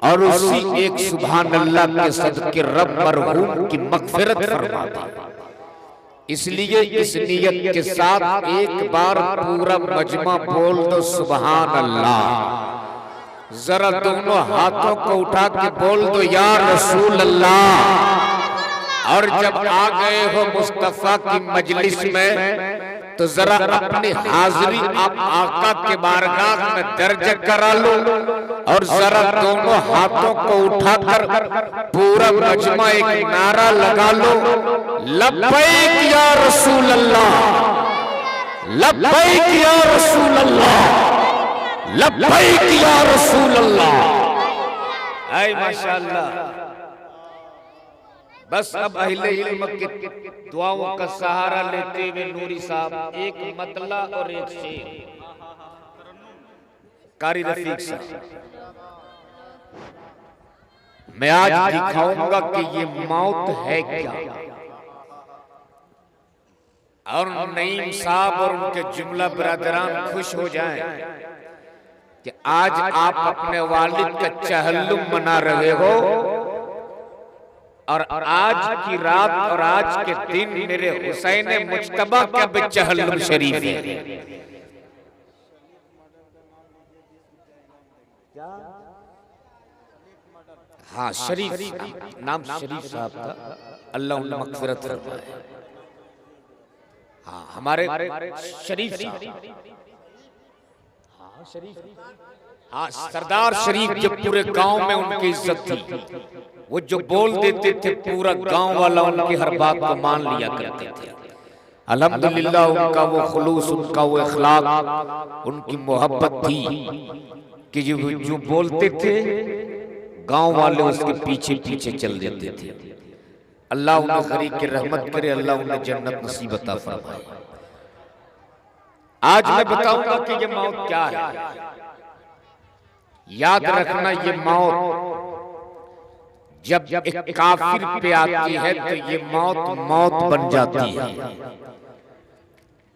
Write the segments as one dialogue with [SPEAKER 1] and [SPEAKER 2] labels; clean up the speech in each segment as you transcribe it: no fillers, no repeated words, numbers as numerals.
[SPEAKER 1] और उसी एक सुभान अल्लाह के सदके रब मरहूम की मग़फ़िरत फरमा दी। इसलिए इस नियत के साथ एक बार पूरा मजमा बोल दो सुभान अल्लाह। जरा दोनों हाथों को उठा के बोल दो या रसूल अल्लाह। और जब आ गए हो मुस्तफा की मजलिस में तो जरा अपनी हाजिरी आप आका के बारगाह में दर्ज करा लो और जरा दोनों हाथों को उठाकर पूरा मजमा एक नारा लगा लो, लब्बैक या रसूल अल्लाह, लब्बैक या रसूल अल्लाह, लब्बैक या रसूल अल्लाह। ऐ माशाअल्लाह। बस अब अहले इल्म की दुआओं का सहारा लेते हुए नूरी साहब एक मतला और एक शेर कारी रफीक साहब मैं आज दिखाऊंगा कि ये मौत है क्या। और नईम साहब और उनके जुमला बरादरान खुश हो जाएं कि आज आप अपने वालिद का चहल्लुम मना रहे हो और आज की रात और आज के दिन मेरे हुसैन मुज्तबा का भी चहल्लुम शरीफ है। हाँ शरीफ नाम शरीफ साहब का, अल्लाह उन्हें मग़फ़िरत फरमाए। हाँ हमारे शरीफ साहब, हाँ शरीफ, हाँ सरदार शरीफ जब पूरे गांव में उनकी इज्जत थी, वो जो बोल देते थे पूरा गांव वाला उनकी हर बात को मान लिया करते थे। अल्हम्दुलिल्लाह उनका वो खुलूस, उनका वो इखलाक, उनकी मोहब्बत थी कि जो बोलते थे गांव वाले उसके पीछे पीछे चल देते थे। अल्लाह उन्हें गरीब की रहमत करे, अल्लाह उन्हें जन्नत नसीब अता फरमाए। आज मैं बताऊंगा कि ये मौत क्या है। याद रखना ये मौत जब एक काफिर पे आती है तो ये मौत मौत बन जाती है,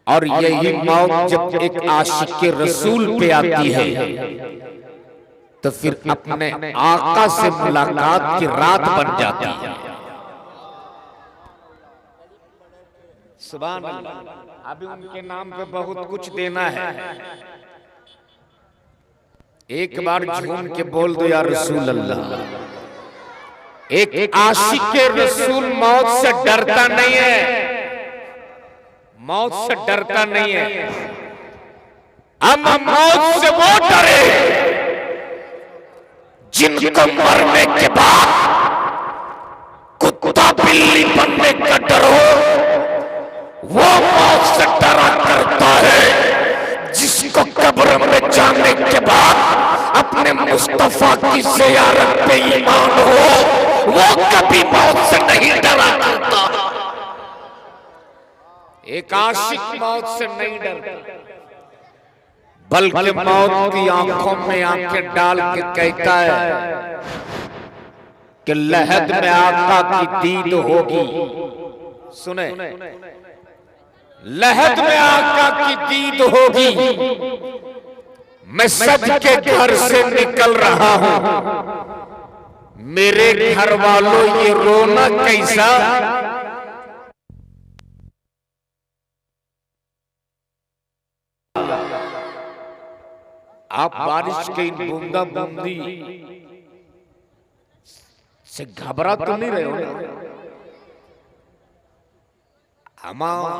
[SPEAKER 1] और यही मौत जब एक आशिक रसूल पे आती है तो फिर अपने आका से मुलाकात की रात बन जाती है। सुभान अल्लाह। अभी उनके नाम पे बहुत कुछ देना है। एक बार झूम के बोल दो या रसूल अल्लाह। एक आशिक रसूल मौत से डरता नहीं है, मौत से डरता नहीं है। हम मौत से वो डरे जिनको मरने के बाद कुत्ता बिल्ली बनने का डर हो। वो मौत से डरा करता है जिसको कब्र में जाने के बाद अपने मुस्तफा की ज़ियारत पे ईमान हो। वो कभी मौत से नहीं डरा करता। एक आशिक मौत से नहीं डरता, बल्कि मौत की आंखों में आंखें डाल के कहता है कि लहद में आका की दीद होगी। सुने, लहद में आका की दीद होगी। मैं सज के घर से निकल रहा हूं, मेरे घर वालों ये रोना कैसा। आप बारिश के इन बूंदा बूंदी से घबरा तो नहीं रहे हो ना। हमारा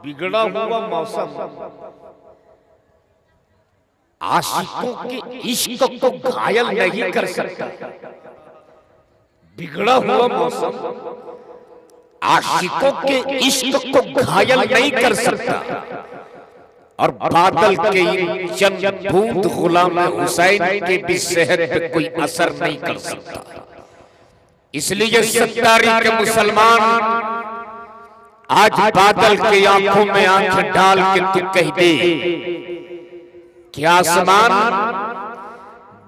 [SPEAKER 1] बिगड़ा हुआ मौसम आशिकों के इश्क को घायल नहीं कर सकता। बिगड़ा हुआ मौसम आशिकों के इश्क को घायल नहीं कर सकता। और बादल के इन चंद बूंद गुलाम हुसैन के भी सेहत पे कोई असर नहीं कर सकता। इसलिए सत्तारी के मुसलमान आज बादल के आंखों में आंखें डाल के तू कह दे कि आसमान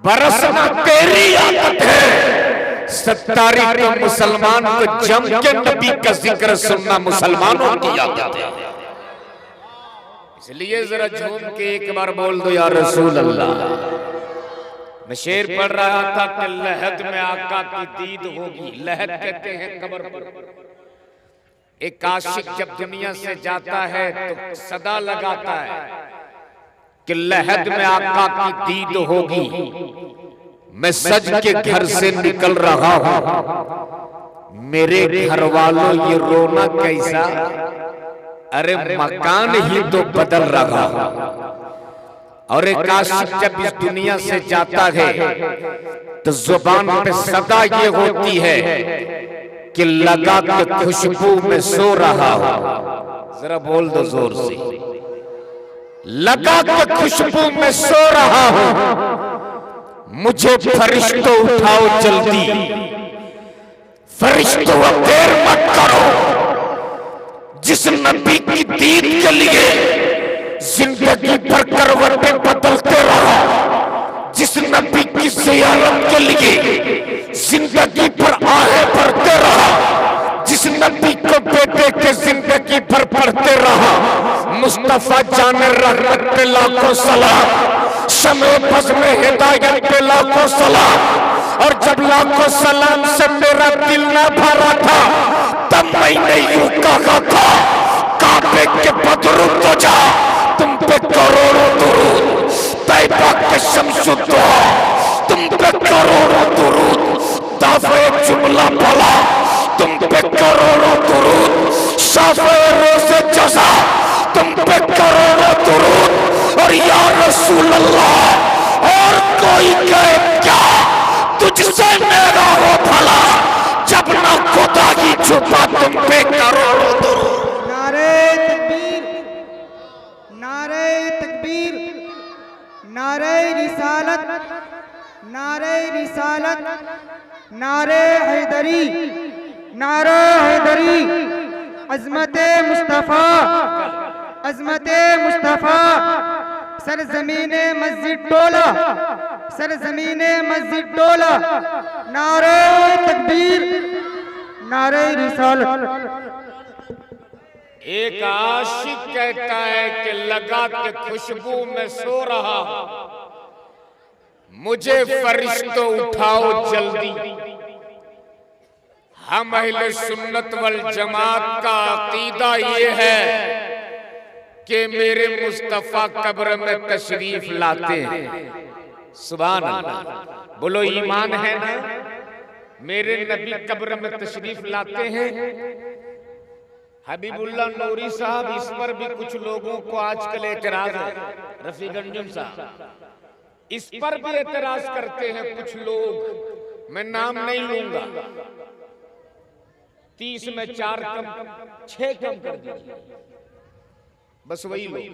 [SPEAKER 1] बरसना तेरी आदत है। सत्तारी के मुसलमान को जम के नबी का जिक्र सुनना मुसलमानों की आदत है। इसलिए जरा झूम के एक बार बोल दो या रसूल अल्लाह। मैं शेर पढ़ रहा था कि लहद में आका की दीद होगी। लहद कहते हैं कब्र पर। एक आशिक जब दुनिया से जाता है तो सदा लगाता है कि लहद में आका की दीद होगी। मैं सज के घर से निकल रहा हूं, मेरे घर वालों ये रोना कैसा, अरे मकान ही तो बदल रहा हूं। और एक आशिक जब इस दुनिया से जाता है तो जुबान पे सदा ये होती है कि लगा के खुशबू में सो रहा हूं। जरा बोल दो जोर से, लगा के खुशबू में सो रहा हूं। मुझे फरिश्तों उठाओ जल्दी, फरिश्तों देर मत करो। जिस नबी की दीद के लिए जिंदगी भर करवटें बदलते रहा, जिस नबी की ज़ियारत के लिए जिंदगी भर आहें भरते रहा, जिस नबी को बेटे के जिंदगी भर पढ़ते रहा, मुस्तफा जाने रहमत पे लाखों सलाम, शमे बज़ में हिदायत पे लाखों सलाम। और जब लाखों सलाम से मेरा दिल ना भरा था तब मैंने यूं कहा था, काबे के बदरू तो जा तुम पे करोड़ों दुरूद, तैबा के शम्सुद्दौहा तुम पे करोड़ों दुरूद, दाफ़े जुमला भला तुम पे करोड़ों दुरूद, शाफ़े रोज़े जज़ा तुम पे करोड़ों दुरूद। और या रसूल अल्लाह और कोई कहे क्या, तुझसे मेरा हो भला, जब ना खुदा की छुपा तुम पे करोड़ों दुरूद।
[SPEAKER 2] नारे तकबीर, नारे रिसालत, नारे रिसालत, नारे हैदरी, नारे हैदरी। अज़मते मुस्तफ़ा, अज़मते मुस्तफ़ा। सरज़मीने मस्जिद डोला, सरज़मीने मस्जिद डोला। नारे तकबीर, नारे रिसालत।
[SPEAKER 1] एक आशिक कहता है कि लगा के खुशबू में सो रहा हूं, मुझे फरिश्तों उठाओ जल्दी। हम अहले सुन्नत वल जमात का अकीदा ये है कि मेरे मुस्तफा कब्र में तशरीफ लाते हैं। सुभान अल्लाह, बोलो ईमान है ना। मेरे नबी कब्र में तशरीफ लाते हैं। हबीबुल्लाह नूरी साहब, इस पर भी कुछ लोगों को आजकल एतराज है। रफीक अंजुम साहब इस पर भी एतराज करते हैं कुछ लोग, मैं नाम नहीं लूंगा। 30 में 4 कम, 6 कम कर दीजिए, बस वही लोग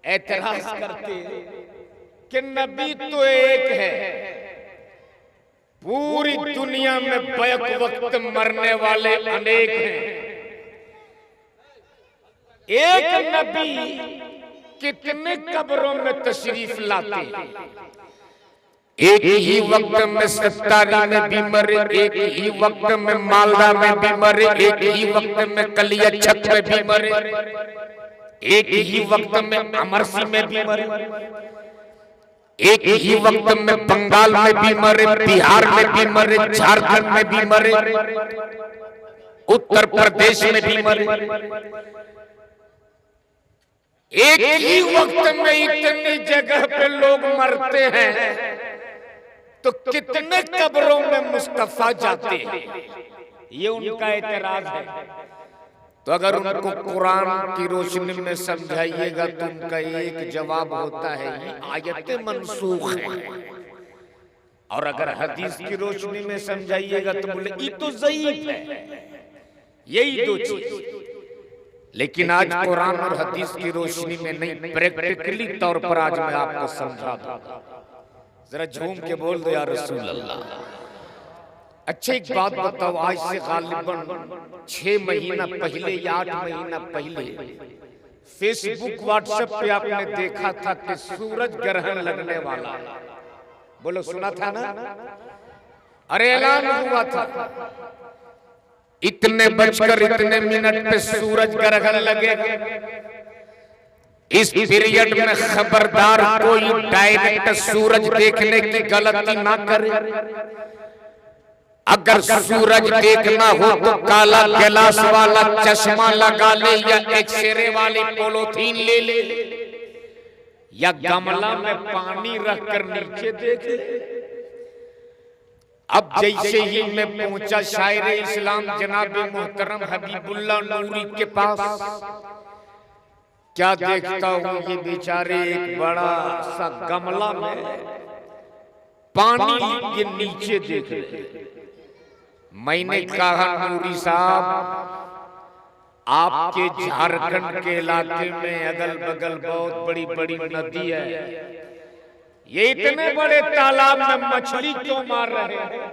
[SPEAKER 1] एतराज करते कि नबी तो एक है, पूरी दुनिया में बैक वक्त मरने वाले अनेक हैं। एक नबी कितने कब्रों में तशरीफ लाते, एक ही वक्त में सत्तारी में भी मरे, एक ही वक्त में मालदा में भी मरे, एक ही वक्त में कलियाछत में भी मरे, एक ही वक्त में अमरसी में भी मरे, एक ही वक्त में बंगाल में भी मरे, बिहार में भी मरे, झारखंड में भी मरे, उत्तर प्रदेश में भी मरे। एक ही वक्त में इतनी जगह पे लोग मरते हैं तो कितने कब्रों में मुस्तफा जाते हैं, ये उनका एतराज है। तो अगर उनको कुरान की रोशनी में समझाइएगा तो उनका एक जवाब होता है ये आयतें मनसूख हैं, और अगर हदीस की रोशनी में समझाइएगा तो बोले ये तो ज़ईफ है। यही दो चीज। लेकिन आज कुरान और हदीस की रोशनी में नहीं, प्रैक्टिकली तौर पर आज मैं आपको समझा दूंगा। जरा झूम के बोल दो या रसूल अल्लाह। अच्छा एक बात बताओ, आज से गालिबन 6 महीना पहले या 8 महीना पहले फेसबुक व्हाट्सएप पे आपने देखा था कि सूरज ग्रहण लगने वाला। बोलो सुना था ना? अरे ऐलान हुआ था इतने बजकर इतने मिनट पे सूरज ग्रहण लगेगा। इस पीरियड में खबरदार कोई डायरेक्ट सूरज देखने की गलती ना करे। अगर सूरज देखना हो तो काला गिलास वाला चश्मा लगा ले या एक्सरे वाली पॉलिथीन ले ले या गमला में पानी रखकर नीचे देख ले। अब जैसे ही मैं पहुंचा शायर इस्लाम जनाब मोहतरम हबीबुल्लाह नूरी के पास, क्या देखता हूं ये बेचारे एक बड़ा सा गमला में पानी के नीचे देख रहे। मैंने कहा नूरी साहब, आपके झारखंड के इलाके में अगल बगल बहुत बड़ी बड़ी नदी है, ये इतने बड़े तालाब में मछली क्यों मार रहे हैं?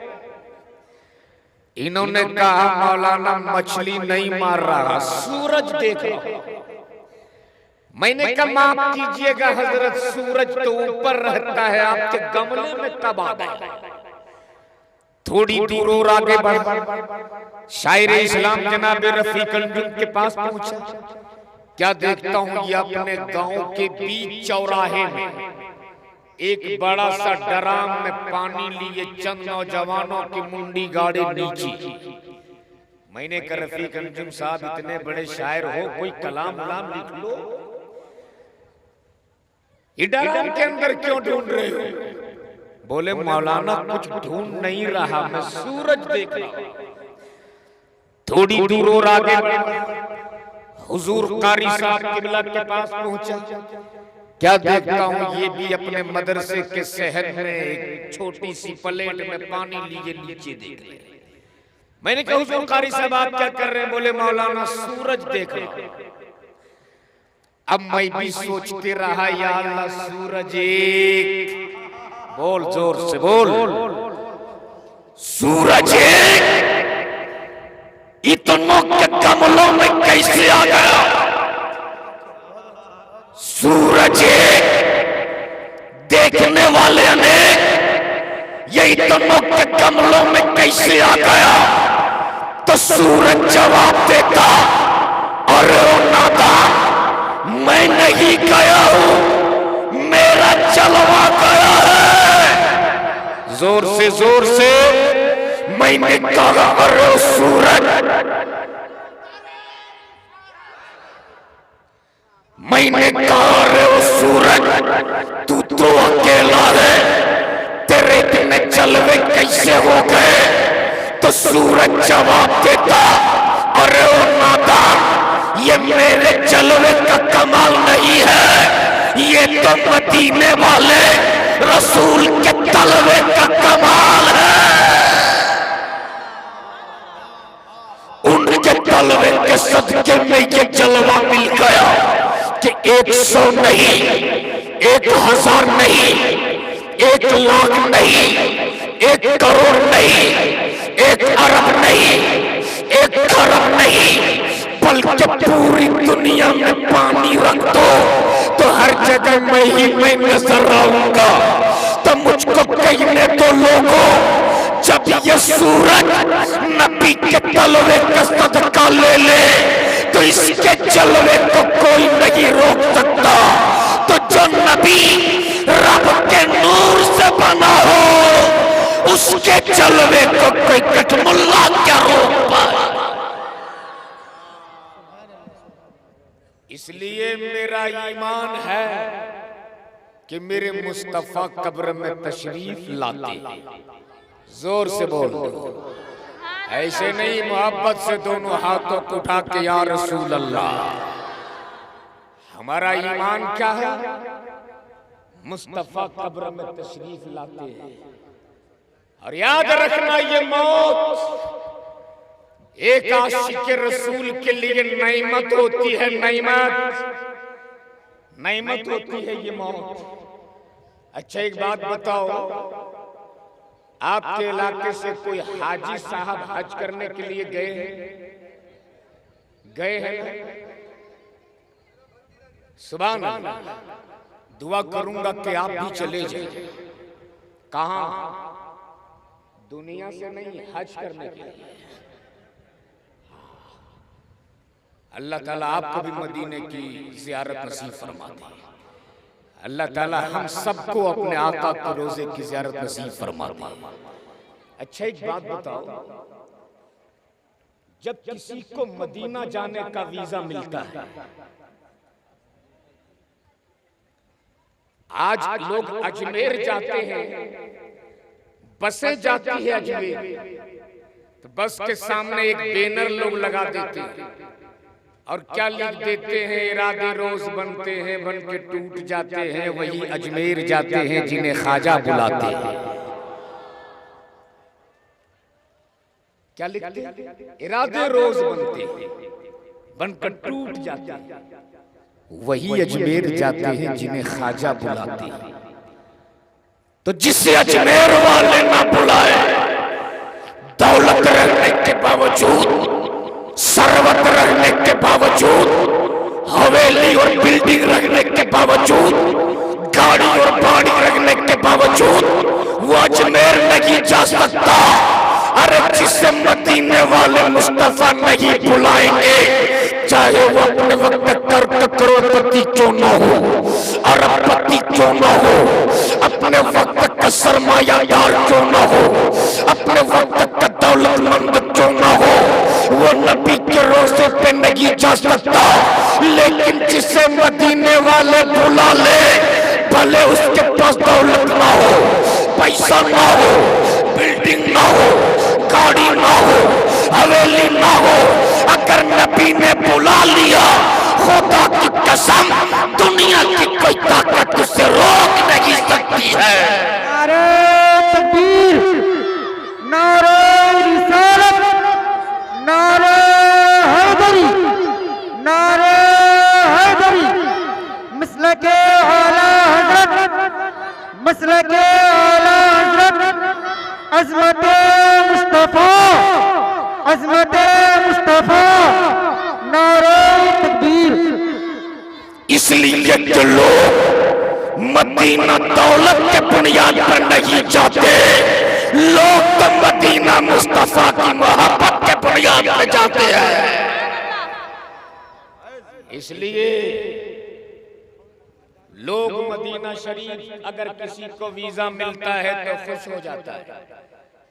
[SPEAKER 1] इन्होंने कहा मौलाना मछली नहीं मार रहा, सूरज देख रहा। मैंने कहा माफ कीजिएगा हजरत, सूरज तो ऊपर रहता है, आपके गमले में कब आ गया? थोड़ी दूर और आगे बढ़ शायर इस्लाम जनाब रफीक अंजुम के पास पहुंचा। क्या देखता हूं ये अपने गांव के बीच चौराहे में एक बड़ा सा ड्राम में पानी लिए चंद नौजवानों की मुंडी गाड़ी नीचे। मैंने कहा रफीक अंजुम साहब, इतने बड़े शायर हो, कोई कलाम वलाम लिख लो, ये ड्राम के अंदर क्यों ढूंढ रहे हो? बोले मौलाना कुछ ढूंढ नहीं रहा, मैं सूरज देख रहा। थोड़ी दूर और आगे हुजूर कारी साहब किबला के पास पहुंचा। क्या देखता हूं ये भी अपने मदरसे के शहर में एक छोटी सी प्लेट में पानी लिए नीचे देख रहे। मैंने कहा हुजूर कारी साहब आप क्या कर रहे हैं? बोले मौलाना सूरज देख रहा। अब मैं भी सोचते रहा, या अल्लाह सूरज एक, बोल जोर से बोल, सूरज इतनों के कमलों में कैसे आ गया? सूरज देखने वाले अनेक, ये इतनों के कमलों में कैसे आ गया? तो सूरज जवाब देता, अरे ओ नादान, मैं नहीं गया हूं, मेरा जलवा गया है। जोर से मैंने कहा, अरे सूरज, मैंने कहा अरे सूरज, तू तो अकेला है, तेरे इतने जलवे कैसे हो गए? तो सूरज जवाब देता, अरे ओ नादान, ये मेरे जलवे का कमाल नहीं है, ये तो मदीने वाले रसूल के तलवे का कमाल है। उनके तलवे के सदके में ये जलवा मिल गया कि 100 नहीं, 1000 नहीं, 1 लाख नहीं, 1 करोड़ नहीं, 1 अरब नहीं, 1 खरब नहीं, बल्कि पूरी दुनिया में पानी रख दो तो हर जगह मैं नजर आऊंगा। तो मुझको कहने दो लोगों, जब ये सूरज नबी के तलवे का सदका ले ले तो इसके जलवे को कोई नहीं रोक सकता। तो जो नबी रब के नूर से बना हो, उसके जलवे को कोई कठमुल्ला क्या रोक पाए? इसलिए मेरा ईमान है कि मेरे मुस्तफा कब्र में तशरीफ लाते। जोर से बोल, ऐसे नहीं, मोहब्बत से दोनों हाथों को उठा के या रसूल अल्लाह। हमारा ईमान क्या है? मुस्तफा कब्र में तशरीफ लाते हैं। और याद रखना, ये मौत एक आशिक रसूल के लिए नेमत होती है, नेमत होती है ये मौत। अच्छा एक बात बताओ, आपके इलाके से कोई हाजी साहब हज करने के लिए गए हैं? सुभान अल्लाह, दुआ करूंगा कि आप भी चले जाए। कहां? दुनिया से नहीं, हज करने के लिए। अल्लाह ताला आपको भी मदीने की ज़ियारत नसीब फरमा दे। अल्लाह ताला हम सबको अपने आका के रोजे की ज़ियारत नसीब फरमा दे। अच्छा एक बात बताओ, जब किसी को मदीना जाने का वीजा मिलता है, आज लोग अजमेर जाते हैं, बसें जाती है अजमेर, तो बस के सामने एक बैनर लोग लगा देते हैं और क्या लिख देते हैं, इरादे रोज बनते हैं बन के टूट जाते हैं, वही अजमेर जाते हैं जिन्हें ख्वाजा बुलाते हैं। क्या लिखते हैं? इरादे रोज बनते हैं बनकर टूट जाते हैं, वही अजमेर जाते हैं जिन्हें ख्वाजा बुलाते हैं। तो जिसे अजमेर वाले ना बुलाए, दौलत रहने के बावजूद, सरवत रहने के बावजूद, हवेली और बिल्डिंग रखने के बावजूद, गाड़ी और बाड़ी रखने के बावजूद वो अजमेर नहीं जा सकता। अरे जिसे मदीने वाले मुस्तफा नहीं बुलाएंगे, चाहे वो अपने वक्त करोड़पति क्यों ना हो, अरबपति क्यों ना हो, अपने वक्त का सरमायादार क्यों ना हो, अपने वक्त का दौलतमंद क्यों ना हो, वो नबी के रोजे पे नहीं जा सकता। लेकिन जिसे मदीने वाले बुला ले, भले उसके पास दौलत ना हो, पैसा ना हो, बिल्डिंग ना हो, गाड़ी ना हो, हवेली ना हो, अगर नबी ने बुला लिया, खुदा की कसम दुनिया की कोई ताकत उसे रोक नहीं सकती है।
[SPEAKER 2] नारे तकबीर, नारे रिसालत, नारे हैदरी, नारे हैदरी, मसलके आला हज़रत, मसलके आला हज़रत, अज़मते मुस्तफा, अज़मते मुस्तफा, नारे तकबीर।
[SPEAKER 1] इसलिए जो लोग मदीना दौलत के बुनियाद पर नहीं जाते, लोग तो मदीना मुस्तफा की मोहब्बत के बुनियाद पर जाते हैं। इसलिए लोग मदीना शरीफ अगर किसी को वीजा मिलता है तो खुश हो जाता है।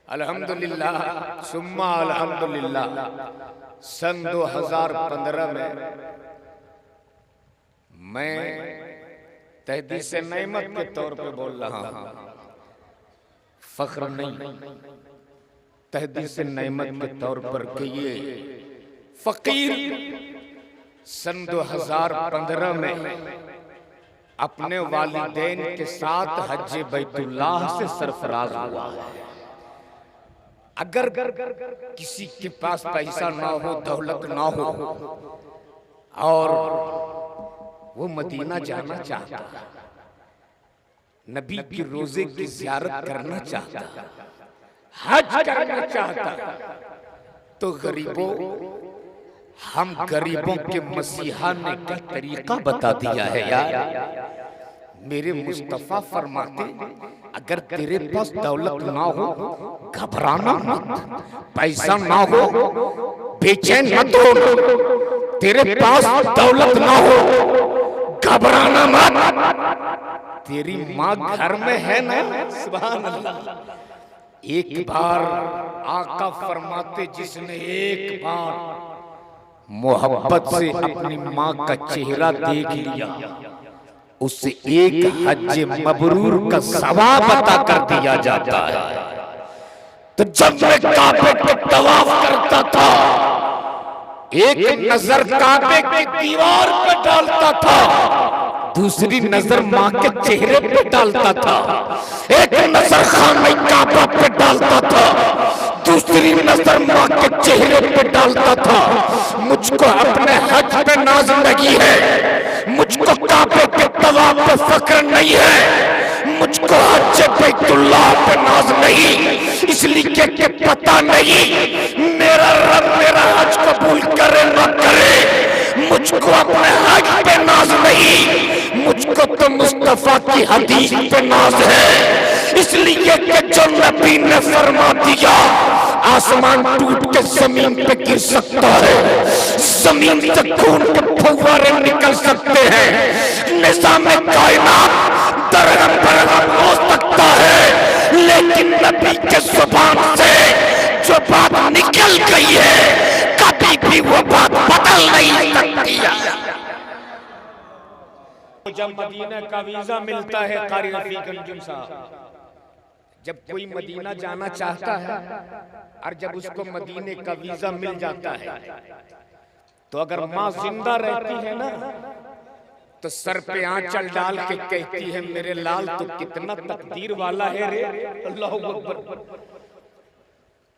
[SPEAKER 1] अल्हम्दुलिल्लाह सुम्मा अल्हम्दुलिल्लाह। सन 2015 में मैं तहदीस नेमत के तौर पे बोल रहा हूं, फख्र नहीं, तहदीस नेमत के तौर पर कि ये फकीर सन 2015 में अपने वालिदैन के साथ हज बैतुल्लाह से सरफराज हुआ है। अगर किसी के पास पैसा ना हो, दौलत ना हो और वो मदीना जाना चाहता, नबी के रोजे की ज़ियारत करना चाहता, हज करना चाहता, तो गरीबों, हम गरीबों के मसीहा ने क्या तरीका बता दिया है यार। मेरे मुस्तफा फरमाते, अगर तेरे पास दौलत ना हो घबराना मत, पैसा ना हो बेचैन मत हो, तेरे पास दौलत ना हो घबराना मत, तेरी माँ घर में है ना, सुभान अल्लाह। एक बार आका फरमाते, जिसने एक बार मोहब्बत से अपनी माँ का चेहरा देख लिया, उसे एक हज मबरूर का सवाब अता कर दिया जाता है। तो जब मैं काबे पे तवाफ करता था, एक नजर काबे की दीवार पे डालता था, दूसरी नजर माँ के चेहरे पे डालता था, एक नजर खाने काबा पे डालता था, दूसरी नजर माँ के चेहरे पे डालता था। मुझको अपने हज पे नाज नहीं है, मुझको काबे के तवाफ पे फक्र नहीं है, मुझको हज बैतुल्लाह पे नाज नहीं, इसलिए कि पता नहीं मेरा रब मेरा हज कबूल करे ना करे। मुझको अपने हज पे नाज नहीं, मुझको तो मुस्तफा की हदीस पे नाज है। इसलिए कि जो नबी ने फरमा दिया, आसमान टूट के जमीन पे गिर सकता है, जमीन से खून के फव्वारे निकल सकते हैं, निजाम कायनात दरहम बरहम हो सकता है, लेकिन नबी के जुबान से जो बात निकल गई है कभी भी वो बात बदल नहीं सकती है।
[SPEAKER 3] जब मदीना का वीजा मिलता है, कारी रफीक अंजुम साहब, जब कोई मदीना जाना चाहता है और जब उसको मदीने का वीजा मिल जाता है, तो अगर माँ जिंदा रहती है ना तो सर पे आंचल डाल के कहती है, मेरे लाल तो कितना तकदीर वाला है रे, अल्लाह अकबर,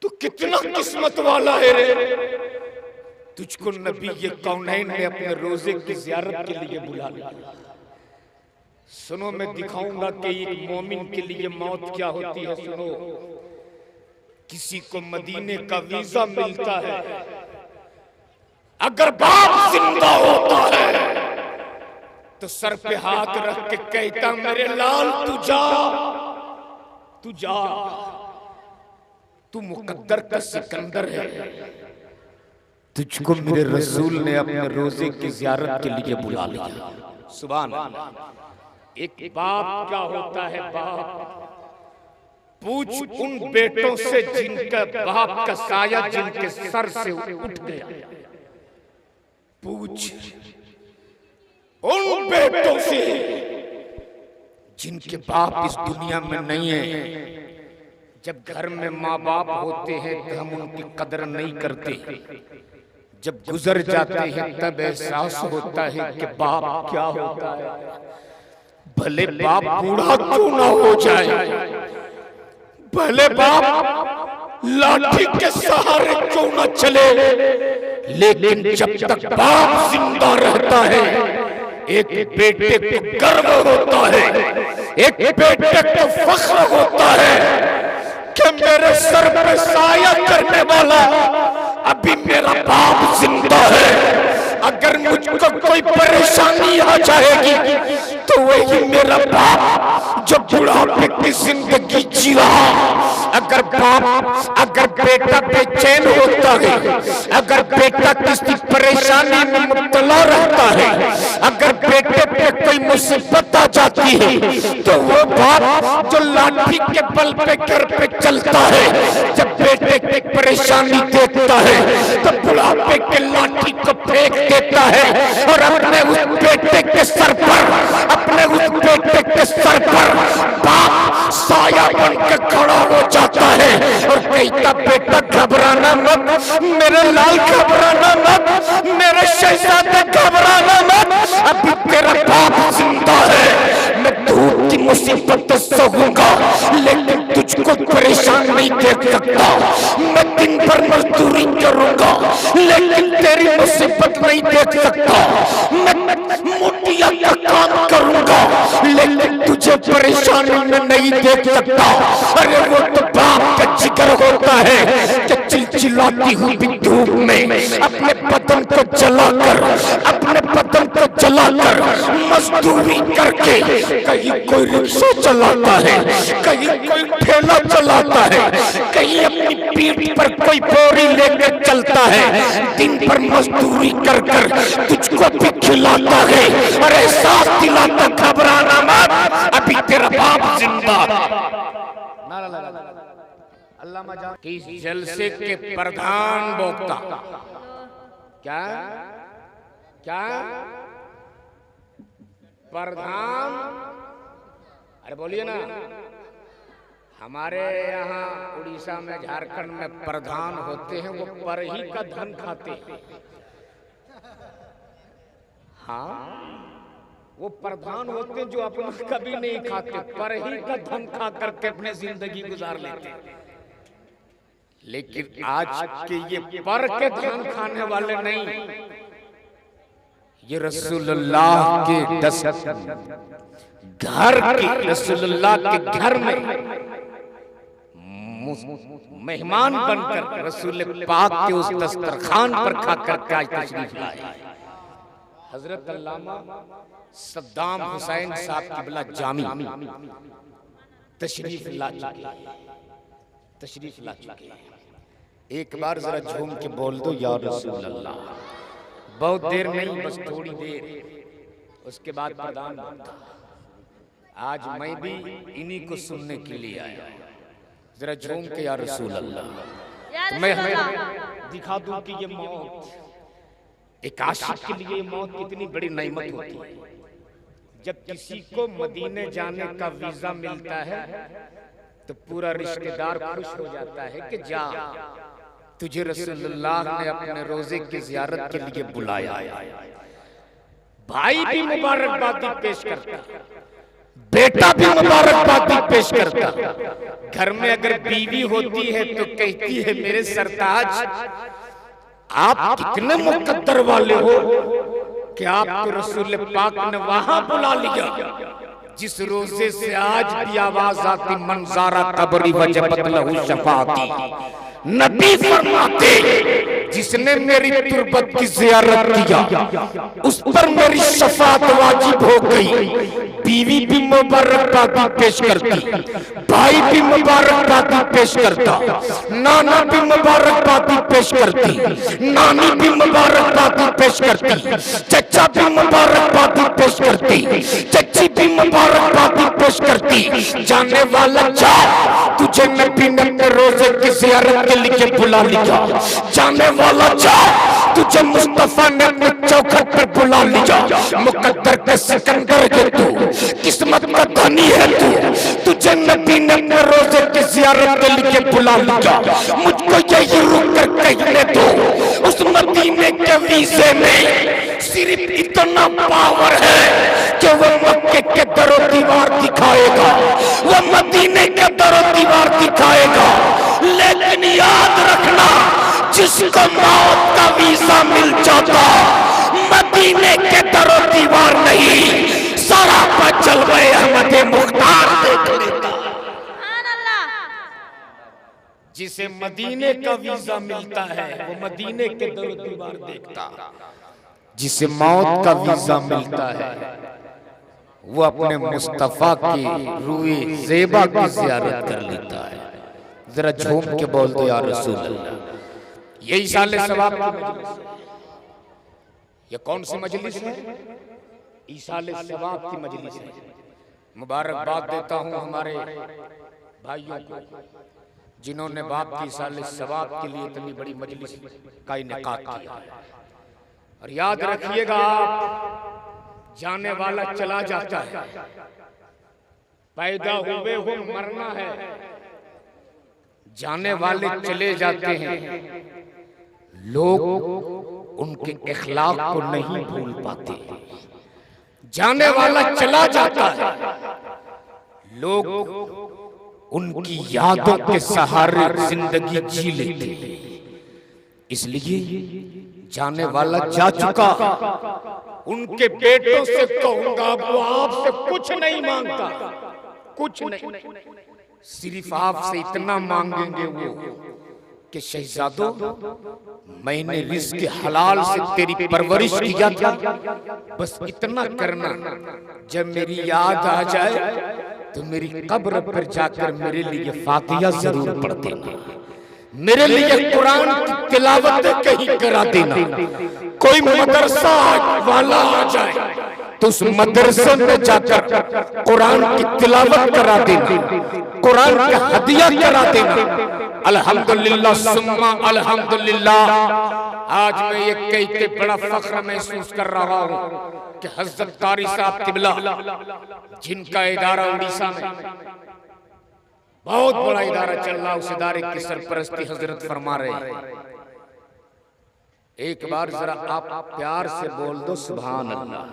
[SPEAKER 3] तू कितना किस्मत वाला है रे, तुझको नबी ये कौनैन ने अपने रोजे की ज़ियारत के लिए बुला लिया। सुनो, मैं दिखाऊंगा कि एक मोमिन के लिए मौत क्या होती है। सुनो, किसी को मदीने का वीजा मिलता है, अगर बाप जिंदा होता है तो सर पे हाथ रख के कहता, मेरे लाल तू जा, तू जा, तू मुकद्दर का सिकंदर है, तुझको मेरे रसूल ने अपने रोजे की ज़ियारत के लिए बुला लिया। सुभान अल्लाह। एक बाप क्या होता है, बाप, पूछ उन बेटों से जिनका बाप का साया जिनके सर से उठ गया, पूछ उन बेटों से जिनके बाप इस दुनिया में नहीं है। जब घर में माँ बाप होते हैं तो हम उनकी कदर नहीं करते, जब गुजर जाते हैं तब एहसास होता है कि बाप क्या होता है। भले बाप बूढ़ा क्यों ना हो जाए, भले बाप लाठी के सहारे क्यों ना चले, लेकिन जब तक बाप जिंदा रहता है एक बेटे को गर्व होता है, एक बेटे को फख्र होता है कि मेरे सर पे साया करने वाला अभी मेरा बाप जिंदा है। अगर मुझको कोई परेशानी आ जाएगी तो वही मेरा बाप जो बुढ़ापे की जिंदगी जी रहा। अगर बाप, अगर बेटा बेचैन होता है, अगर बेटा किसी परेशानी में मुब्तला रहता है, अगर बेटे पे कोई मुसीबत आ जाती है तो वो बाप जो लाठी के बल पे घर पे चलता है, जब बेटे की परेशानी देखता है तो बुढ़ापे के लाठी को फेंक देता है और अपने उस बेटे के सर पर, अपने उस बेटे के सर पर बाप साया बन के खड़ा हो जाता है और कहता, बेटा घबराना मत, मेरे लाल घबराना मत, मेरे शहजादे घबराना मत, अभी तेरा बाप जिंदा है। मैं धूप की मुसीबत सहूंगा लेकिन तुझको परेशान नहीं देख सकता, मैं दिन भर मजदूरी करूंगा लेकिन तेरी मुसीबत नहीं देख सकता, मैं मोटिया का काम करूंगा लेकिन तुझे परेशानी में नहीं देख सकता। अरे वो तो बाप का जिक्र होता है कि चिलचिलाती हुई धूप में अपने बदन को जलाकर, अपने बदन को जलाकर मजदूरी करके कहीं कोई रिक्शा चलाता है, कहीं कोई ठेला चलाता है, कहीं अपनी पीठ पर कोई बोरी लेकर चलता है, दिन भर मजदूरी कर कर तुझको भी खिलाता है और एहसास दिलाता, घबराना मत, अभी तेरा बाप जिंदा। अल्लाह किस जलसे के प्रधान वक्ता, क्या क्या प्रधान, अरे बोलिए ना, हमारे यहाँ उड़ीसा में, झारखंड में प्रधान होते हैं वो पर ही का धन खाते हैं। हाँ, वो प्रधान होते हैं जो अपना कभी नहीं खाते, पर ही का धन खा करके अपनी जिंदगी गुजार लेते हैं। लेकिन आज के ये पर के धन खाने वाले नहीं, ये रसूलुल्लाह के दस घर के, रसूलुल्लाह के घर में मेहमान बनकर रसूल पाक के उस दस्तरखान पर खाकर के तशरीफ लाए। हजरत अल्लामा सद्दाम हुसैन साहब किबला जामी तशरीफ ला चुके। एक बार जरा झूम के बोल दो, या रसूल अल्लाह। बहुत देर नहीं, बस थोड़ी देर, उसके बाद प्रधान बनता। आज मैं भी इन्हीं को सुनने के लिए आया। जरा झूम के या रसूल अल्लाह। तो मैं हमें दिखा दूं कि ये मौत, एक आशिक के लिए मौत कितनी बड़ी नेमत होती है। जब किसी को मदीने जाने का वीजा मिलता है तो पूरा रिश्तेदार खुश हो जाता है कि जा, तुझे रसूलुल्लाह ने अपने रोजे की जियारत के लिए बुलाया। भाई भी मुबारकबादी पेश करता, बेटा भी मुबारकबादी पेश करता। घर में अगर बीवी होती है तो कहती है मेरे सरताज आप कितने मुकद्दर वाले हो कि आपको रसूल पाक ने वहां बुला लिया जिस रोजे से आज भी आवाज आती मंजारा कब्री वजबत लहू शफाअती। नबी फरमाते जिसने मेरी तुरबत की ज़ियारत किया उस पर मेरी शफाअत वाजिब हो गई। बीवी भी मुबारकबादी पेश करती, भाई भी मुबारकबादी पेश करता, नाना भी मुबारकबादी पेश करती, नानी भी मुबारकबादी पेश करती, चचा भी मुबारकबादी पेश करती, चची भी मुबारकबादी पेश करती। जाने वाला जा, तुझे नबी ने अपने रोजे की ज़ियारत के लिए बुला लिया। जाने वाला जा, तुझे मुस्तफा ने अपने चौखट पर बुला लिया। मुकद्दर के सिकंदर के तू, किस्मत का धनी है तू, तुझे नबी ने अपने रोजे की ज़ियारत के लिए बुला लिया। मुझको यही रुक कर कहने दो, उस मदीने के वीज़े में सिर्फ इतना पावर है कि वो मक्के के दरो दीवार दिखाएगा, वो मदीने के दरो दीवार दिखाएगा। लेकिन याद रखना, जिसको मौत का वीजा मिल जाता मदीने के दरो दीवार नहीं, सारा पर जलवे अहमद मुख्तार देख लेता। जिसे मदीने का वीजा मिलता है वो मदीने के दरो दीवार देखता। जिसे मौत का वीजा मिलता है वो अपने मुस्तफा की रूए ज़ेबा की ज़ियारत कर लेता है। जरा झूम के बोल दो या रसूल अल्लाह। यही साले सवाब की मजलिस, ये कौन सी मजलिस है? ईसाले सवाब की मजलिस है। मुबारकबाद देता हूँ हमारे भाइयों को जिन्होंने बाप की साले सवाब के लिए इतनी बड़ी मजलिस का इनेकाद किया। और याद रखिएगा, आप जाने वाला चला जाता है, पैदा हुए हो मरना है। जाने वाले चले जाते हैं, लोग उनके इखलाक को नहीं भूल पाते। जाने वाला चला जाता है, लोग उनकी यादों के सहारे जिंदगी जी लेते हैं। इसलिए जाने वाला जा चुका, उनके बेटों से कहूंगा वो आपसे कुछ नहीं मांगता, कुछ नहीं, सिर्फ आपसे इतना मांगेंगे वो कि शहजादों मैंने रिज़्क़ हलाल से तेरी परवरिश किया था, बस इतना करना, जब मेरी याद आ जाए तो मेरी कब्र पर जाकर मेरे लिए फातिहा जरूर पढ़ देना, मेरे लिए कुरान की तिलावत कहीं करा देना। कोई मदरसा वाला आ जाए तो उस मदरसे में जाकर कुरान की तिलावत करा देना, कुरान का हदिया करा देना। अल्हम्दुलिल्लाह सुम्मा अल्हम्दुलिल्लाह। आज मैं ये कह के बड़ा फख्र महसूस कर रहा हूँ कि हज़रत कारी साहब किबला, जिनका इदारा उड़ीसा में बहुत बड़ा इदारा चल रहा, उस इदारे की सरपरस्ती हजरत फरमा रहे हैं। एक बार जरा आप प्यार से बोल दो सुभान अल्लाह।